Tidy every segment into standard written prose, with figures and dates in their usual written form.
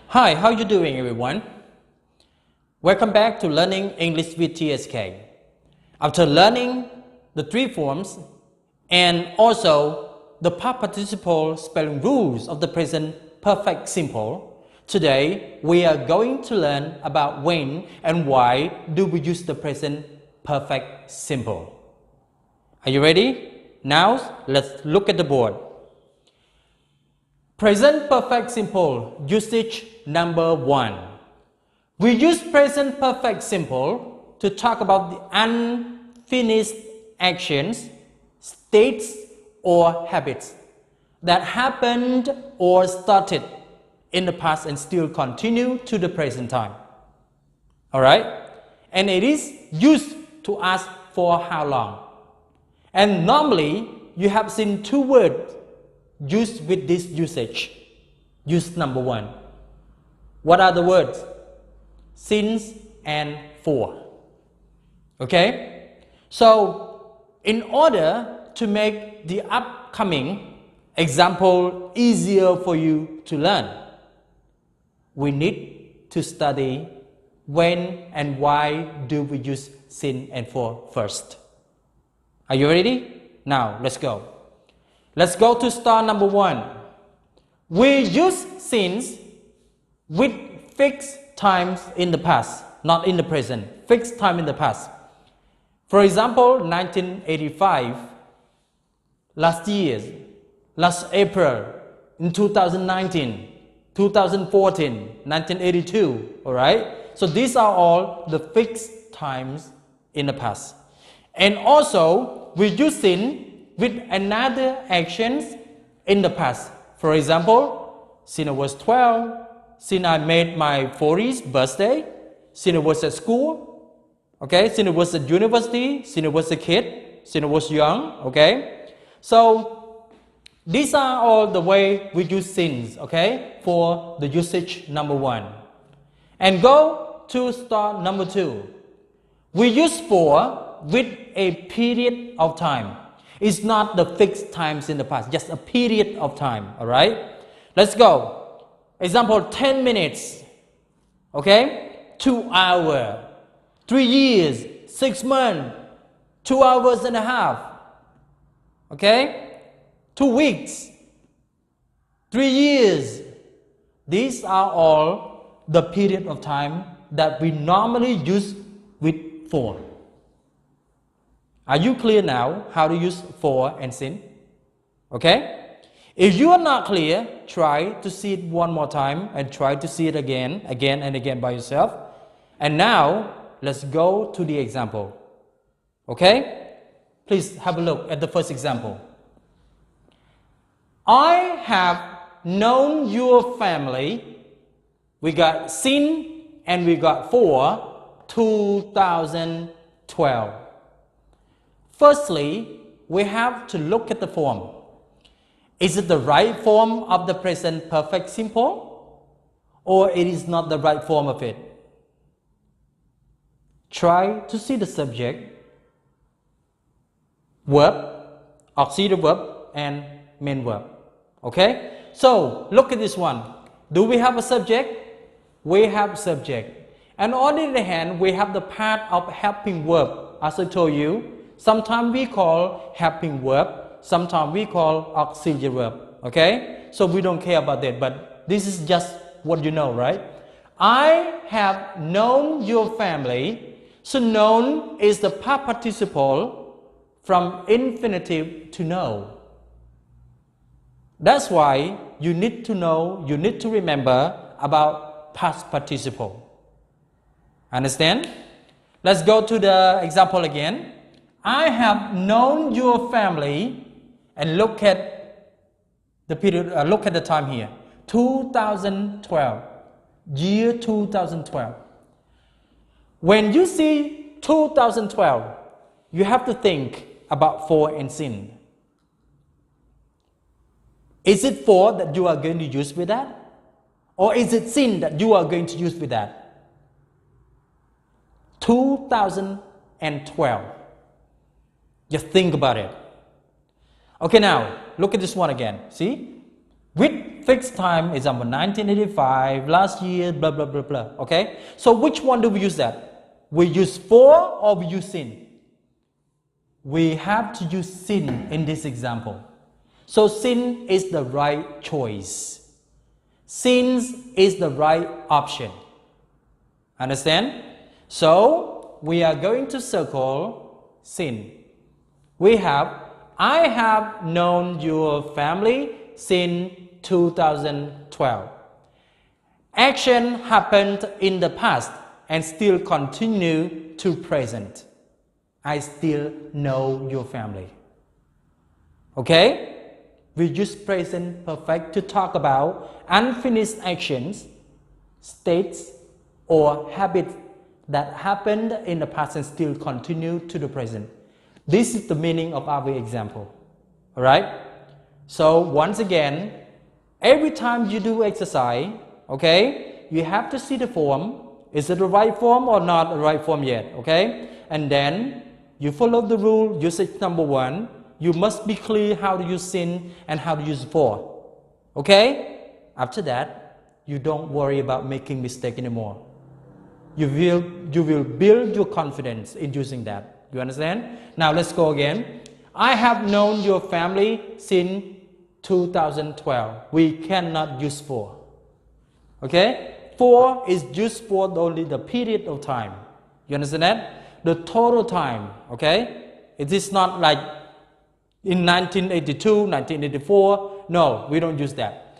Hi, how you doing everyone? Welcome back to Learning English with TSK. After learning the three forms and also the past participle spelling rules of the present perfect simple, today we are going to learn about when and why do we use the present perfect simple. Are you ready? Now let's look at the board. Present perfect simple usage number 1. We use present perfect simple to talk about the unfinished actions, states or habits that happened or started in the past and still continue to the present time. Alright? And it is used to ask for how long. And normally you have seen two words used with this usage. Use number 1. What are the words? Since and for. Okay? So, in order to make the upcoming example easier for you to learn, we need to study when and why do we use since and for first. Are you ready? Now, let's go. Let's go to star number 1. We use since with fixed times in the past, not in the present, fixed time in the past. For example, 1985, last year, last April, in 2019, 2014, 1982, alright? So these are all the fixed times in the past. And also, we use since with another actions in the past. For example, since I was 12, since I made my 40th birthday, since I was at school, okay, since I was at university, since I was a kid, since I was young, okay. So these are all the way we use since, okay, for the usage number 1. And go to star number 2. We use for with a period of time. It's not the fixed times in the past, just a period of time, alright? Let's go. Example, 10 minutes, okay? 2 hours, 3 years, 6 months, 2 hours and a half, okay? 2 weeks, 3 years. These are all the period of time that we normally use with for. Are you clear now how to use for and since? Okay? If you are not clear, try to see it one more time and try to see it again and again by yourself. And now, let's go to the example. Okay? Please have a look at the first example. I have known your family. We got since and we got for 2012. Firstly, we have to look at the form. Is it the right form of the present perfect simple? Or it is not the right form of it? Try to see the subject, verb, auxiliary verb, and main verb. Okay? So, look at this one. Do we have a subject? We have subject. And on the other hand, we have the part of helping verb. As I told you, sometimes we call helping verb, sometimes we call auxiliary verb. Okay? So we don't care about that, but this is just what you know, right? I have known your family. So known is the past participle from infinitive to know. That's why you need to know, you need to remember about past participle. Understand? Let's go to the example again. I have known your family, and look at the period, look at the time here. 2012, year 2012. When you see 2012, you have to think about for and since. Is it for that you are going to use with that? Or is it since that you are going to use with that? 2012. Just think about it. Okay, now, look at this one again. See? with fixed time, example 1985, last year, blah, blah, blah, blah. Okay? So which one do we use that? We use for or we use sin? We have to use sin in this example. So sin is the right choice. Sin is the right option. Understand? So we are going to circle sin. We have, I have known your family since 2012. Action happened in the past and still continue to present. I still know your family. Okay? We use present perfect to talk about unfinished actions, states, or habits that happened in the past and still continue to the present. This is the meaning of our example. Alright? So once again, every time you do exercise, okay, you have to see the form. Is it the right form or not the right form yet? Okay? And then you follow the rule, usage number 1. You must be clear how to use sin and how to use for. Okay? After that, you don't worry about making mistake anymore. You will build your confidence in using that. You understand? Now let's go again. I have known your family since 2012. We cannot use for. Okay? For is used for only the period of time. You understand that? The total time. Okay? It is not like in 1982, 1984. No, we don't use that.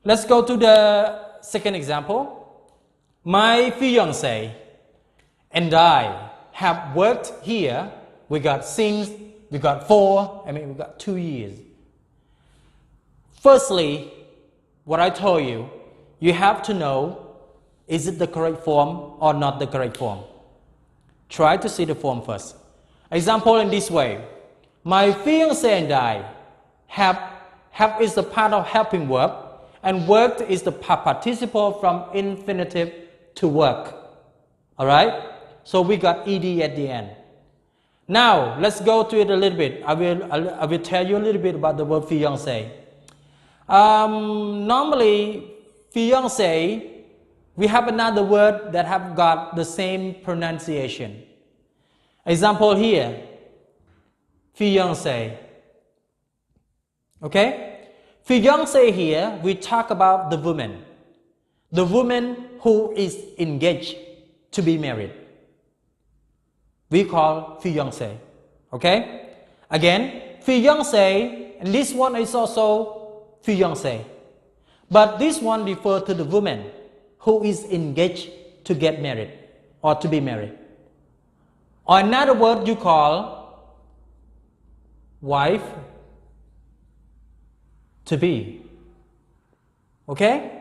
Let's go to the second example. My fiancé and I have worked here. We got since, we got we got 2 years. Firstly, what I told you, you have to know, is it the correct form or not the correct form? Try to see the form first. Example in this way. My fiancé and I have is the part of helping verb, and worked is the participle from infinitive to work. Alright? So we got ed at the end. Now let's go to it a little bit. I will tell you a little bit about the word fiancé. Normally, fiancé, we have another word that have got the same pronunciation. Example here, fiancé. Okay? Fiancé here, we talk about the woman. The woman who is engaged to be married. We call fiancé. Okay? Again, fiancé, and this one is also fiancé. But this one refers to the woman who is engaged to get married or to be married. Or another word you call wife to be. Okay?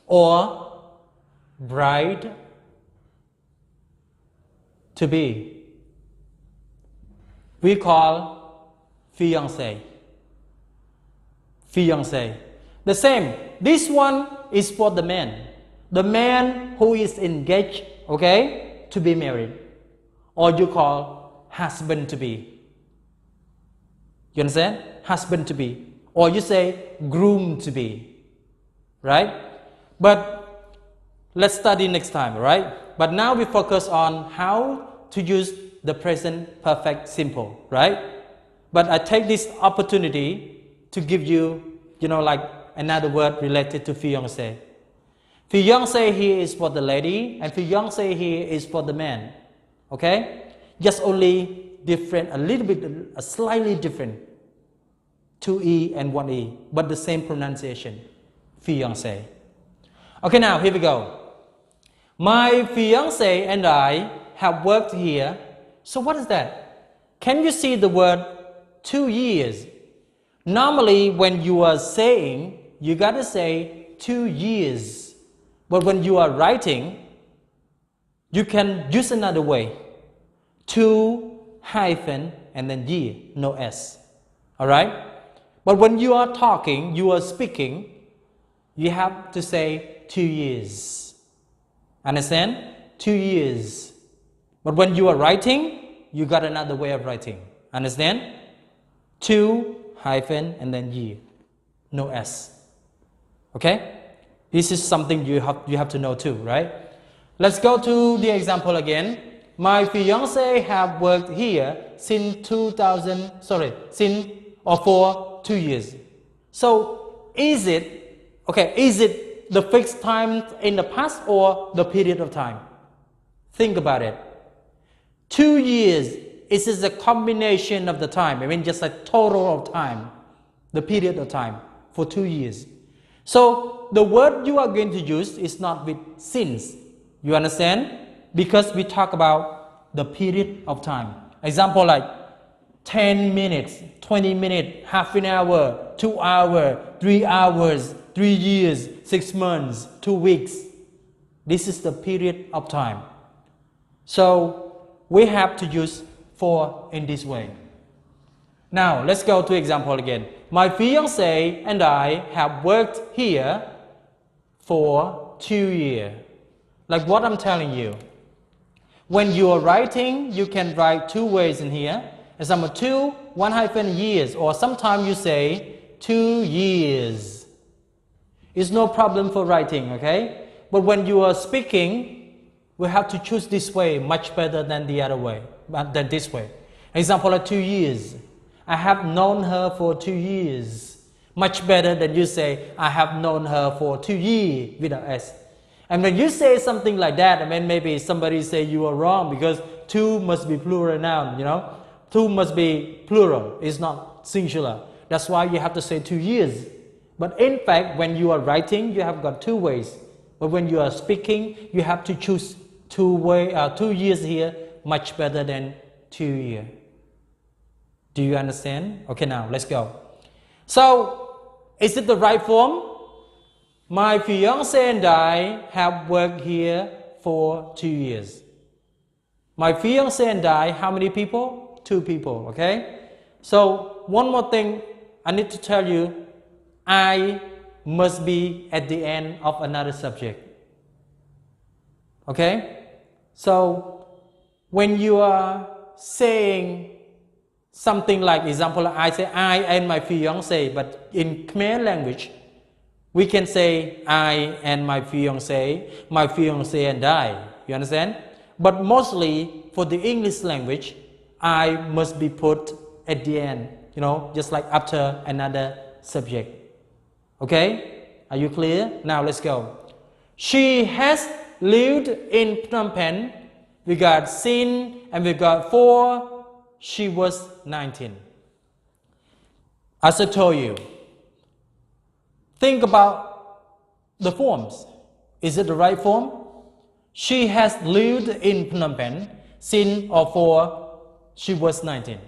Or bride to be. We call fiancé. Fiancé. The same. This one is for the man. The man who is engaged, okay, to be married. Or you call husband to be. You understand? Husband to be. Or you say groom to be. Right? But let's study next time, right? But now we focus on how to use the present perfect simple, right? But I take this opportunity to give you, like another word related to fiancé. Fiancé here is for the lady, and fiancé here is for the man. Okay? Just only different, a slightly different. 2E and 1E, but the same pronunciation. Fiancé. Okay, now here we go. My fiancé and I have worked here. So what is that? Can you see the word 2 years? Normally, when you are saying, you gotta say 2 years. But when you are writing, you can use another way. 2 hyphen and then year, no S. Alright? But when you are talking, you are speaking, you have to say 2 years. Understand? 2 years. But when you are writing, you got another way of writing. Understand? 2 hyphen and then year. No S. Okay? This is something you have to know too, right? Let's go to the example again. My fiance have worked here since for 2 years. So is it the fixed time in the past or the period of time? Think about it. 2 years is a combination of the time. I mean, just a total of time, the period of time for 2 years. So the word you are going to use is not with since. You understand? Because we talk about the period of time. Example like 10 minutes, 20 minutes, half an hour, 2 hours, 3 hours, 3 years, 6 months, 2 weeks. This is the period of time. So we have to use for in this way. Now let's go to example again. My fiance and I have worked here for 2 years. Like what I'm telling you. When you are writing, you can write 2 ways in here. Example 2, 1 years, or sometimes you say 2 years. It's no problem for writing, okay? But when you are speaking, we have to choose this way much better than the other way, than this way. Example like 2 years. I have known her for 2 years. Much better than you say, I have known her for 2 years without S. And when you say something like that, I mean, maybe somebody say you are wrong because 2 must be plural noun, 2 must be plural, it's not singular. That's why you have to say 2 years. But in fact, when you are writing, you have got 2 ways. But when you are speaking, you have to choose 2 years here, much better than 2 years. Do you understand? Okay, now let's go. So, is it the right form? My fiance and I have worked here for 2 years. My fiance and I, how many people? 2 people, okay? So, one more thing I need to tell you, I must be at the end of another subject. Okay? So, when you are saying something like, example, I say I and my fiance, but in Khmer language, we can say I and my fiance and I. You understand? But mostly for the English language, I must be put at the end, just like after another subject. Okay? Are you clear? Now let's go. She has lived in Phnom Penh. We got sin and we got for. She was 19. As I told you, think about the forms. Is it the right form? She has lived in Phnom Penh since or for she was 19.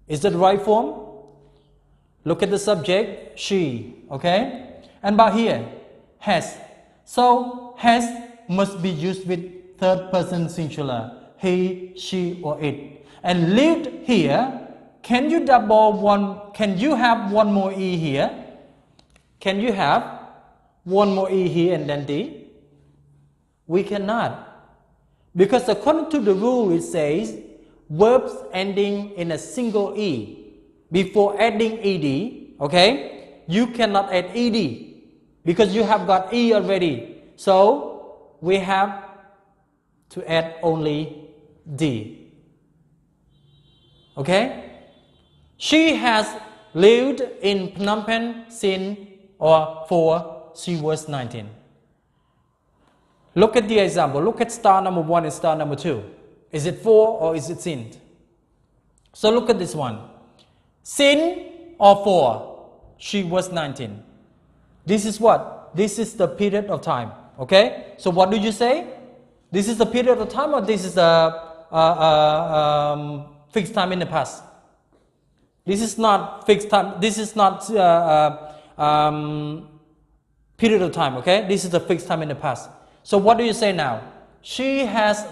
Is it the right form? Look at the subject, she, okay? And about here, has. So, has must be used with third person singular, he, she, or it. And lived here, can you have one more E here? Can you have one more E here and then D? We cannot. Because according to the rule, it says verbs ending in a single E before adding ED, okay? You cannot add ED because you have got E already. So we have to add only D. Okay? She has lived in Phnom Penh since or for she was 19. Look at the example. Look at star number 1 and star number 2. Is it for or is it sin? So look at this one. Sin or for she was 19. This is what? This is the period of time. Okay? So what do you say? This is the period of time or this is the fixed time in the past? This is not fixed time. This is not period of time, okay? This is the fixed time in the past. So what do you say now? She has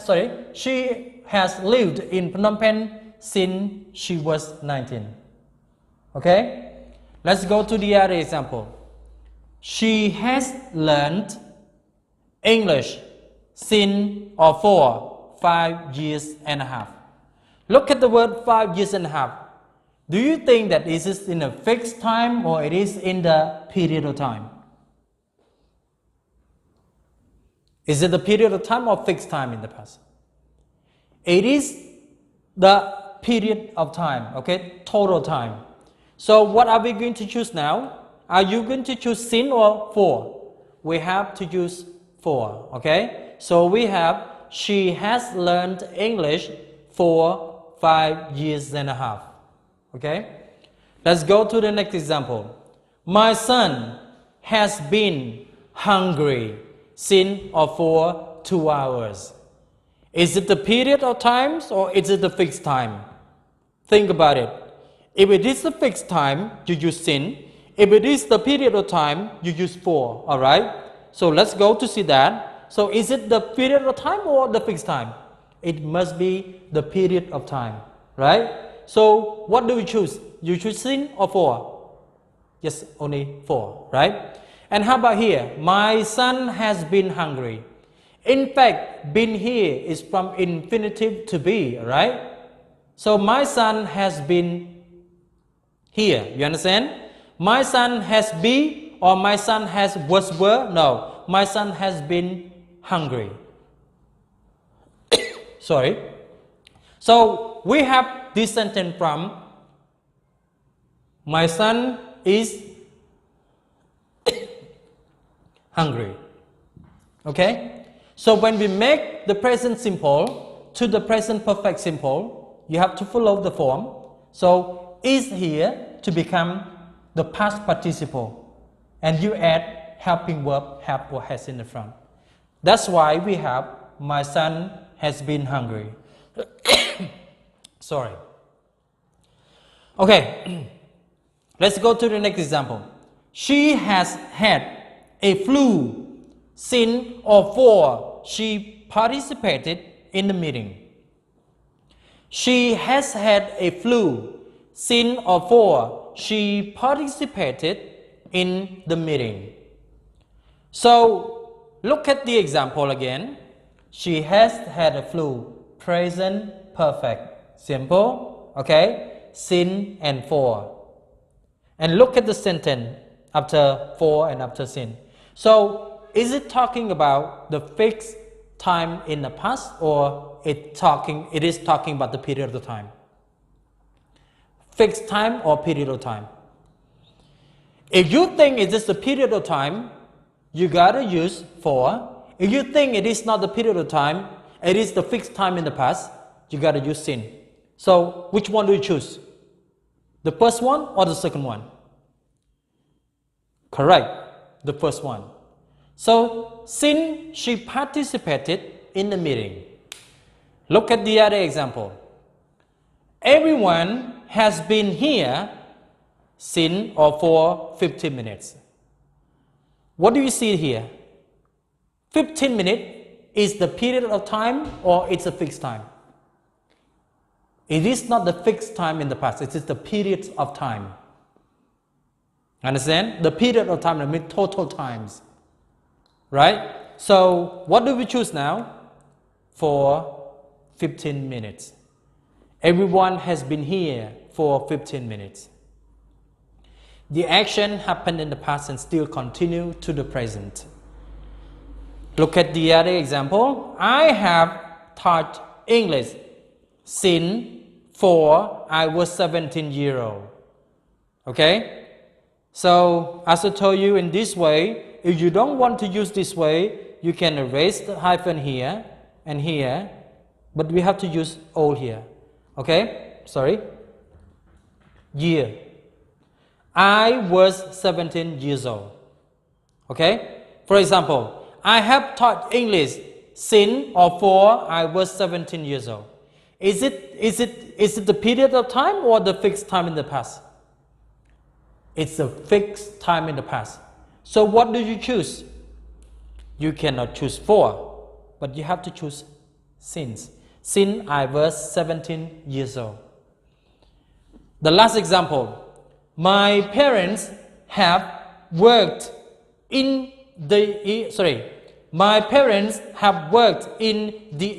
lived in Phnom Penh since she was 19. Okay? Let's go to the other example. She has learned English since or for 5 years and a half. Look at the word 5 years and a half. Do you think that this is in a fixed time or it is in the period of time? Is it the period of time or fixed time in the past? It is the period of time, okay, total time. So what are we going to choose now? Are you going to choose sin or for? We have to use for, okay? So we have, she has learned English for 5 years and a half, okay? Let's go to the next example. My son has been hungry since or for 2 hours. Is it the period of times or is it the fixed time? Think about it. If it is the fixed time, you use sin. If it is the period of time, you use for, all right? So let's go to see that. So is it the period of time or the fixed time? It must be the period of time, right? So what do we choose? You choose sin or for? Yes, only for, right? And how about here? My son has been hungry. In fact, been here is from infinitive to be, right? So my son has been here. You understand? My son has been or my son has were? No. My son has been hungry. Sorry. So we have this sentence from my son is hungry. Okay? So when we make the present simple to the present perfect simple, you have to follow the form. So is here to become the past participle, and you add helping verb have or has in the front. That's why we have my son has been hungry. Sorry. Okay, let's go to the next example. She has had a flu since or for she participated in the meeting. She has had a flu since or for she participated in the meeting. So look at the example again. She has had a flu, present perfect, simple, okay, sin and for. And look at the sentence after for and after sin. So is it talking about the fixed time in the past or it is talking about the period of time? Fixed time or period of time? If you think it is the period of time, you gotta use for. If you think it is not the period of time, it is the fixed time in the past, you gotta use sin. So which one do you choose? The first one or the second one? Correct, the first one. So since she participated in the meeting, look at the other example. Everyone has been here since or for 15 minutes. What do you see here? 15 minutes is the period of time or it's a fixed time? It is not the fixed time in the past, it is the period of time. Understand? The period of time, I mean total times. Right? So what do we choose now? For 15 minutes. Everyone has been here for 15 minutes. The action happened in the past and still continue to the present. Look at the other example. I have taught English since I was 17 years old. Okay? So as I told you in this way, if you don't want to use this way, you can erase the hyphen here and here, but we have to use old here. Okay? Sorry. Year. I was 17 years old. Okay? For example, I have taught English since or for I was 17 years old. Is it the period of time or the fixed time in the past? It's a fixed time in the past. So what do you choose? You cannot choose for, but you have to choose since. Since I was 17 years old. The last example. My parents have worked in the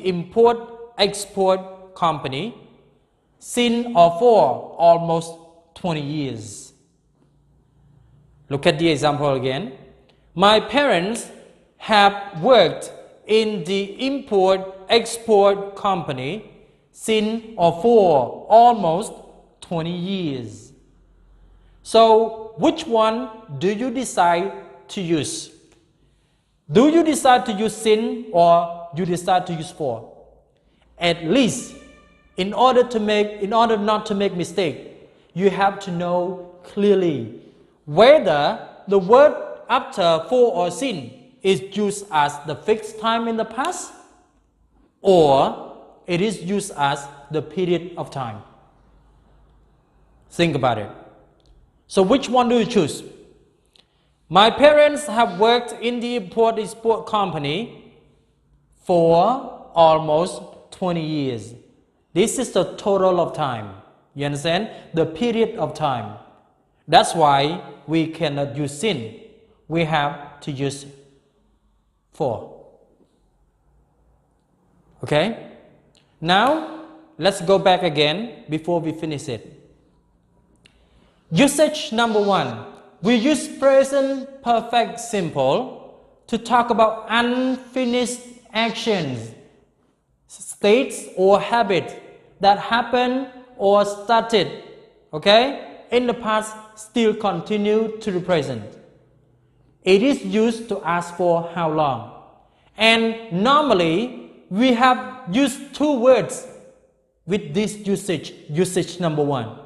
import-export company since or for almost 20 years. Look at the example again. My parents have worked in the import-export company since or for almost 20 years. So, which one do you decide to use? Do you decide to use sin or you decide to use for? At least, in order not to make mistake, you have to know clearly whether the word after for or sin is used as the fixed time in the past or it is used as the period of time. Think about it. So which one do you choose? My parents have worked in the import-export company for almost 20 years. This is the total of time. You understand? The period of time. That's why we cannot use sin. We have to use for. Okay? Now, let's go back again before we finish it. Usage number 1. We use present perfect simple to talk about unfinished actions, states or habits that happen or started, okay, in the past still continue to the present. It is used to ask for how long. And normally, we have used 2 words with this usage number 1.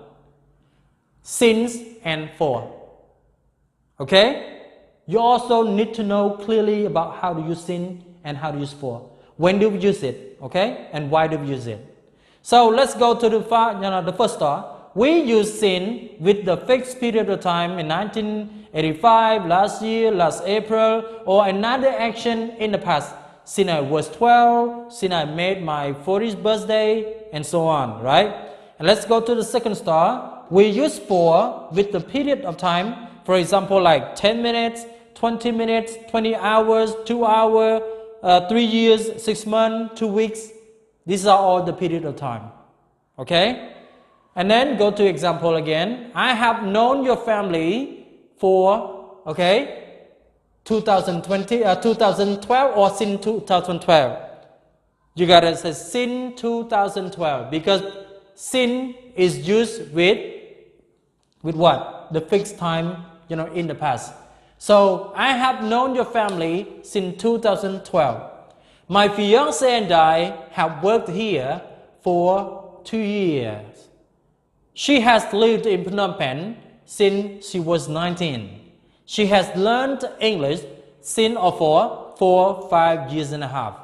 Since and for. Okay? You also need to know clearly about how to use sin and how to use for. When do we use it? Okay? And why do we use it? So let's go to the first thought. We use sin with the fixed period of time in 1985, last year, last April, or another action in the past. Since I was 12, since I made my 40th birthday, and so on, right? And let's go to the second thought. We use for with the period of time, for example, like 10 minutes, 20 minutes, 20 hours, 2 hours, 3 years, 6 months, 2 weeks. These are all the period of time. Okay? And then go to example again. I have known your family for, okay, 2012 or since 2012. You gotta say since 2012 because sin is used with what? The fixed time, in the past. So, I have known your family since 2012. My fiancé and I have worked here for 2 years. She has lived in Phnom Penh since she was 19. She has learned English since or for 5 years and a half.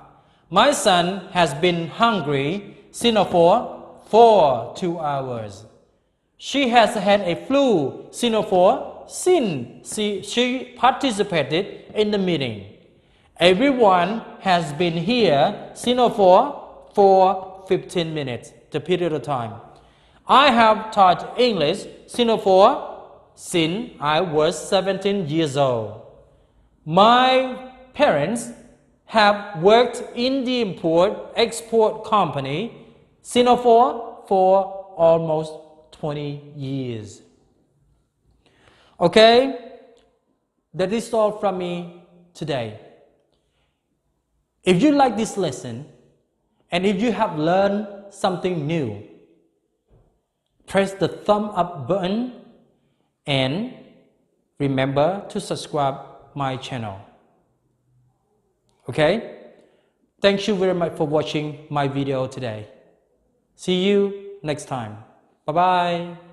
My son has been hungry since or for 2 hours. She has had a flu since she participated in the meeting. Everyone has been here since for 15 minutes, the period of time. I have taught English since I was 17 years old. My parents have worked in the import-export company since for almost 20 years. Okay, that is all from me today. If you like this lesson and if you have learned something new, press the thumb up button and remember to subscribe my channel. Okay? Thank you very much for watching my video today. See you next time. Bye-bye.